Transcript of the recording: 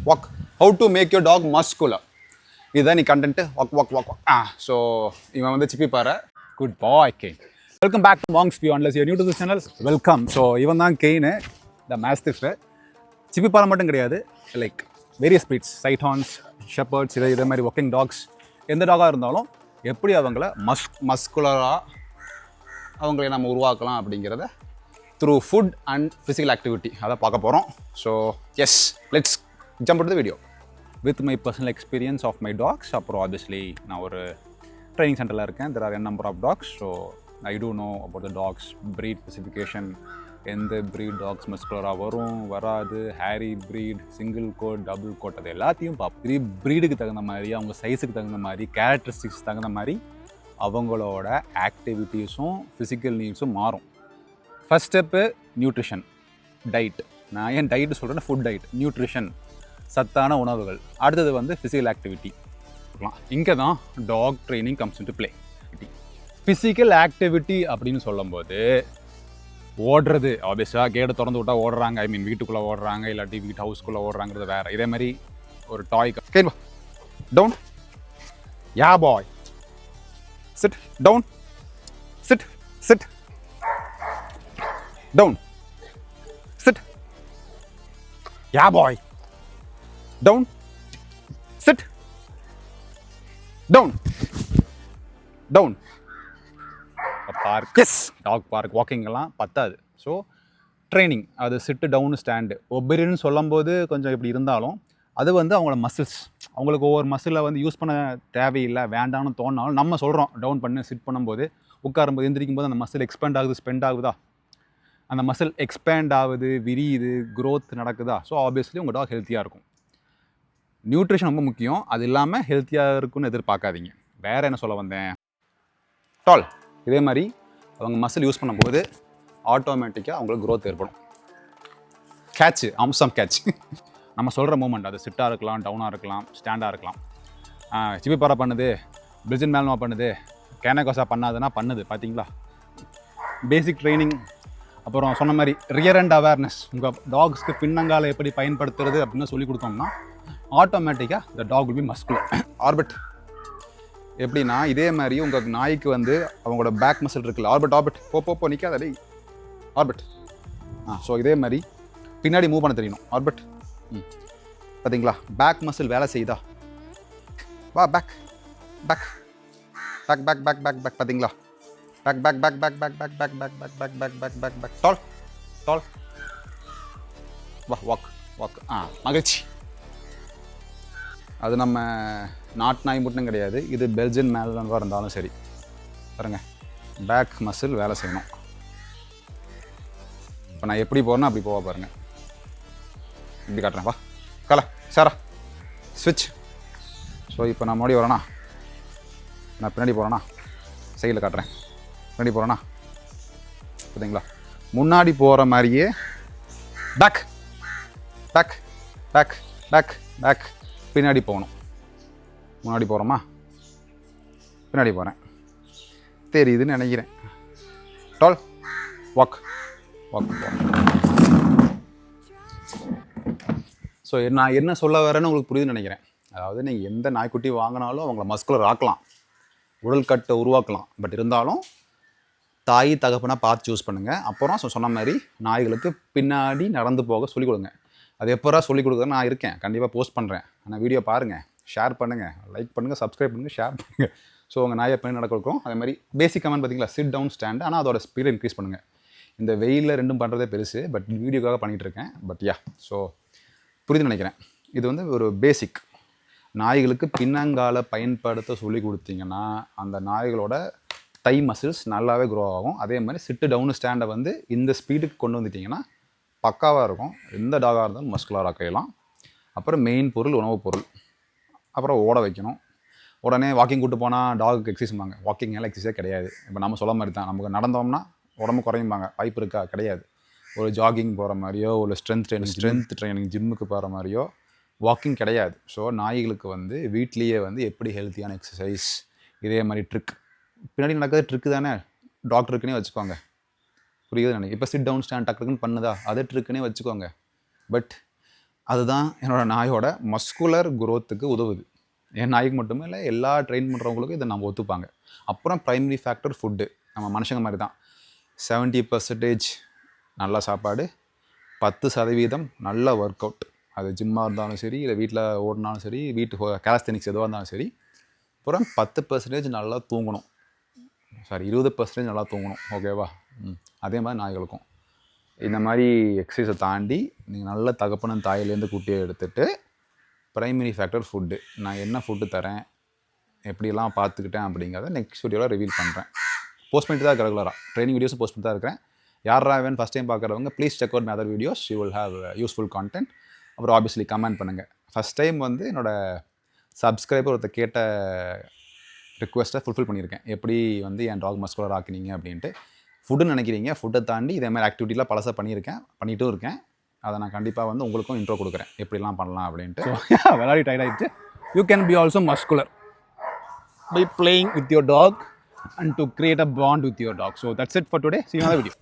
walk. How to make your dog muscular. இதுதான் நீ content walk. So இவன் வந்து சிப்பி பாரு. Good boy Kane. Welcome back to Mangs view. Unless you new to this channel, welcome. So இவன் தான் Kane, the mastiff. Chippiparai மட்டும் கிடையாது, like various breeds, sighthounds, shepherds, இதே மாதிரி ஒர்க்கிங் டாக்ஸ், எந்த டாகாக இருந்தாலும் எப்படி அவங்கள மஸ்குலராக அவங்களை நம்ம உருவாக்கலாம் அப்படிங்கிறத through food and physical activity அதை பார்க்க போகிறோம். So yes, let's jump to the video with my personal experience of my dogs. அப்புறம் ஆப்வியஸ்லி நான் ஒரு ட்ரைனிங் சென்டரில் இருக்கேன். There are n number of dogs. So I do know about the dogs breed specification, எந்த breed dogs மஸ்குலராக வரும் வராது, hairy breed, single coat, double coat, அது எல்லாத்தையும் பார்ப்போம். ப்ரீடுக்கு தகுந்த மாதிரி, அவங்க சைஸுக்கு தகுந்த மாதிரி, கேரக்டரிஸ்டிக்ஸ் தகுந்த மாதிரி அவங்களோட ஆக்டிவிட்டீஸும் ஃபிசிக்கல் நீட்ஸும் மாறும். First step nutrition, diet. நான் ஏன் டயட்டு சொல்கிறேன்னா ஃபுட் டயட், நியூட்ரிஷன், சத்தான உணவுகள். அடுத்தது வந்து ஃபிசிக்கல் ஆக்டிவிட்டி. இங்கே தான் talk training comes into play. Physical activity அப்படின்னு சொல்லும்போது ஓடுறது, ஆப்வியஸாக கேட்டை திறந்து விட்டால் ஓடுறாங்க, ஐ மீன் வீட்டுக்குள்ளே ஓடுறாங்க, இல்லாட்டி வீட்டு ஹவுஸ்க்குள்ளே ஓடுறாங்கிறது வேறு. இதே மாதிரி ஒரு டாய் கேட்பா, down, ya boy, sit down, sit sit down, sit, ya boy, down, sit, down, down. Park, yes, dog park, வாக்கிங்கெல்லாம் பத்தாது. ஸோ ட்ரைனிங், அது சிட்டு டவுன் ஸ்டாண்டு ஒபெரின்னு சொல்லும்போது கொஞ்சம் இப்படி இருந்தாலும் அது வந்து அவங்களோட மசில்ஸ், அவங்களுக்கு ஒவ்வொரு மசிலை வந்து யூஸ் பண்ண தேவையில்லை, வேண்டாம்னு தோணாலும் நம்ம சொல்கிறோம் டவுன் பண்ணு, சிட் பண்ணும்போது, உட்காரும்போது, எந்திரிக்கும் போது அந்த மசில் எக்ஸ்பேண்ட் ஆகுது, ஸ்பெண்ட் ஆகுதா, அந்த மசில் எக்ஸ்பேண்ட் ஆகுது, விரியுது, க்ரோத் நடக்குதா. ஸோ ஆப்வியஸ்லி உங்கள் டாக் ஹெல்த்தியாக இருக்கும். நியூட்ரிஷன் ரொம்ப முக்கியம். அது இல்லாமல் ஹெல்த்தியாக இருக்குன்னு எதிர்பார்க்காதீங்க. வேறு என்ன சொல்ல வந்தேன், டால். இதே மாதிரி அவங்க மசில் யூஸ் பண்ணும்போது ஆட்டோமேட்டிக்காக அவங்களுக்கு க்ரோத் ஏற்படும். கேட்சு, அம்சம் கேட்ச். நம்ம சொல்கிற மூமெண்ட், அது சிட்டாக இருக்கலாம், டவுனாக இருக்கலாம், ஸ்டாண்டாக இருக்கலாம். சிப்பி பாறை பண்ணுது, பிரிஜன் மேல்மா பண்ணுது, கேனகோசா பண்ணாதுன்னா பண்ணுது, பார்த்தீங்களா. பேசிக் ட்ரைனிங். அப்புறம் சொன்ன மாதிரி ரியர் அண்ட் அவேர்னஸ், உங்கள் டாக்ஸ்க்கு பின்னங்கால எப்படி பயன்படுத்துறது அப்படின்னு சொல்லி கொடுத்தோம்னா ஆட்டோமேட்டிக்காக the dog will be muscular. ஆர்பிட் எப்படின்னா, இதே மாதிரி உங்கள் நாய்க்கு வந்து அவங்களோட பேக் மசில் இருக்குல்ல, ஆர்பிட் போ நிற்காதே ஆர்பிட். ஸோ இதே மாதிரி பின்னாடி மூவ் பண்ண தெரியணும். ஆர்பிட், பார்த்தீங்களா, பேக் மசில் வேலை செய்யுதா, வா back back back back back back back பார்த்தீங்களா, back back back back back back back back back back back back back back டால் டால், வா வாக் வாக். மகிழ்ச்சி. அது நம்ம நாட்டு நாய் மட்டும் கிடையாது, இது பெல்ஜியன் மேல்வாக இருந்தாலும் சரி. பாருங்கள், பேக் மசில் வேலை செய்யணும். இப்போ நான் எப்படி போகிறேன்னா அப்படி போவா பாருங்கள், இப்படி காட்டுறேன், வா கலை சாரா ஸ்விட்ச். ஸோ இப்போ நான் முன்னாடி வரேனா, நான் பின்னாடி போகிறேன்னா, சைடில் காட்டுறேன், பின்னாடி போகிறேன்னா, பார்த்தீங்களா, முன்னாடி போகிற மாதிரியே back back back back back, பின்னாடி போகணும். முன்னாடி போகிறோமா, பின்னாடி போகிறேன், தெரியுதுன்னு நினைக்கிறேன். டால் வாக் வாக். ஸோ நான் என்ன சொல்ல வரேன்னு உங்களுக்கு புரியுதுன்னு நினைக்கிறேன். அதாவது நீங்கள் எந்த நாய்க்குட்டி வாங்கினாலும் அவங்கள மஸ்குலர் ஆக்கலாம், உடல் கட்டை உருவாக்கலாம். பட் இருந்தாலும் தாய் தகப்பனாக பார்த்து சூஸ் பண்ணுங்கள். அப்புறம் சொன்ன மாதிரி நாய்களுக்கு பின்னாடி நடந்து போக சொல்லிக் கொடுங்க. அது எப்போரா சொல்லிக் கொடுக்குறேன், நான் இருக்கேன், கண்டிப்பாக போஸ்ட் பண்ணுறேன். ஆனால் வீடியோ பாருங்கள், ஷேர் பண்ணுங்கள், லைக் பண்ணுங்கள், சப்ஸ்கிரைப் பண்ணுங்கள், ஷேர் பண்ணுங்கள். ஸோ உங்கள் நாயை பண்ணி நடக்கும். அதே மாதிரி பேசிக் கமெண்ட் பார்த்தீங்களா, சிட் டவுன் ஸ்டாண்ட். ஆனால் அதோட ஸ்பீடை இன்க்ரீஸ் பண்ணுங்கள். இந்த வெயிலில் ரெண்டும் பண்ணுறதே பெருசு, பட் வீடியோக்காக பண்ணிகிட்ருக்கேன். பட் யா, ஸோ புரியுதுன்னு நினைக்கிறேன். இது வந்து ஒரு பேசிக். நாய்களுக்கு பின்னங்கால பயன்படுத்த சொல்லி கொடுத்தீங்கன்னா அந்த நாய்களோட தை மசில்ஸ் நல்லாவே க்ரோ ஆகும். அதே மாதிரி சிட்டு டவுன் ஸ்டாண்டை வந்து இந்த ஸ்பீடுக்கு கொண்டு வந்துட்டிங்கன்னா பக்காவாக இருக்கும். எந்த டாகாக இருந்தாலும் மஸ்குலராக கையலாம். அப்புறம் மெயின் பொருள் உணவுப் பொருள். அப்புறம் ஓட வைக்கணும். உடனே வாக்கிங் கூட்டு போனால் டாகுக்கு எக்ஸசைஸ்பாங்க. வாக்கிங் எல்லாம் எக்ஸசைஸே கிடையாது. இப்போ நம்ம சொல்ல மாதிரி தான், நமக்கு நடந்தோம்னா உடம்பு குறையும்பாங்க, வாய்ப்பு இருக்கா, கிடையாது. ஒரு ஜாகிங் போகிற மாதிரியோ, ஒரு ஸ்ட்ரென்த் ட்ரைனிங் ஜிம்முக்கு போகிற மாதிரியோ வாக்கிங் கிடையாது. ஸோ நாய்களுக்கு வந்து வீட்லேயே வந்து எப்படி ஹெல்த்தியான எக்ஸசைஸ், இதே மாதிரி ட்ரிக், பின்னாடி நடக்கிறது ட்ரிக்கு தானே, டாக்டருக்குன்னே வச்சுக்கோங்க. புரியுது நினைக்கிறேன். இப்போ சிட் டவுன் ஸ்டாண்ட் டக்குன்னு பண்ணுதா, அதை ட்ரிக்குன்னே வச்சுக்கோங்க. பட் அதுதான் என்னோடய நாயோட மஸ்குலர் குரோத்துக்கு உதவுது. என் நாய்க்கு மட்டுமே இல்லை, எல்லா ட்ரெயின் பண்ணுறவங்களுக்கும் இதை நம்ம ஒத்துப்பாங்க. அப்புறம் ப்ரைமரி ஃபேக்டர் ஃபுட்டு. நம்ம மனுஷங்க மாதிரி தான். 70% நல்ல சாப்பாடு, 10% நல்ல ஒர்க் அவுட். அது ஜிம்மாக இருந்தாலும் சரி, இல்லை வீட்டில் ஓடினாலும் சரி, வீட்டு கேலஸ்தெனிக்ஸ் எதுவாக இருந்தாலும் சரி. அப்புறம் 10% நல்லா தூங்கணும். 20% நல்லா தூங்கணும். ஓகேவா? அதே மாதிரி நாய்களுக்கும் இந்த மாதிரி எக்ஸசைஸை தாண்டி நீங்கள் நல்ல தகப்பனும் தாயிலேருந்து குட்டியை எடுத்துகிட்டு ப்ரைமரி ஃபேக்டர் ஃபுட்டு. நான் என்ன ஃபுட்டு தரேன், எப்படிலாம் பார்த்துக்கிட்டேன் அப்படிங்கிறத நெக்ஸ்ட் வீடியோவில் ரிவீல் பண்ணுறேன். போஸ்ட் பண்ணிட்டு தான் இருக்கேன், ரெகுலராக ட்ரைனிங் வீடியோஸும் போஸ்ட் பண்ணிட்டு தான் இருக்கிறேன். யாரா வேணும் ஃபஸ்ட் டைம் பார்க்குறவங்க please check out my other videos, you will have useful content. அப்புறம் ஆப்வியஸ்லி கமெண்ட் பண்ணுங்கள். ஃபஸ்ட் டைம் வந்து என்னோடய சப்ஸ்கிரைபர் ஒருத்தர் கேட்ட ரிக்வெஸ்ட்டை ஃபுல்ஃபில் பண்ணியிருக்கேன். எப்படி வந்து என் டாக் மஸ்குலர் ஆக்குனீங்க அப்படின்ட்டு. ஃபுட்டுன்னு நினைக்கிறீங்க, ஃபுட்டை தாண்டி இதே மாதிரி ஆக்டிவிட்டிலாம் பழசாக பண்ணிட்டும் இருக்கேன். அதை நான் கண்டிப்பாக வந்து உங்களுக்கும் இன்ட்ரோ கொடுக்குறேன், எப்படிலாம் பண்ணலாம் அப்படின்ட்டு. விளையாடி டயர்ட் ஆகிடுச்சு. You can be also muscular by playing with your dog and to create a bond with your dog. So that's it for today. See you in another video.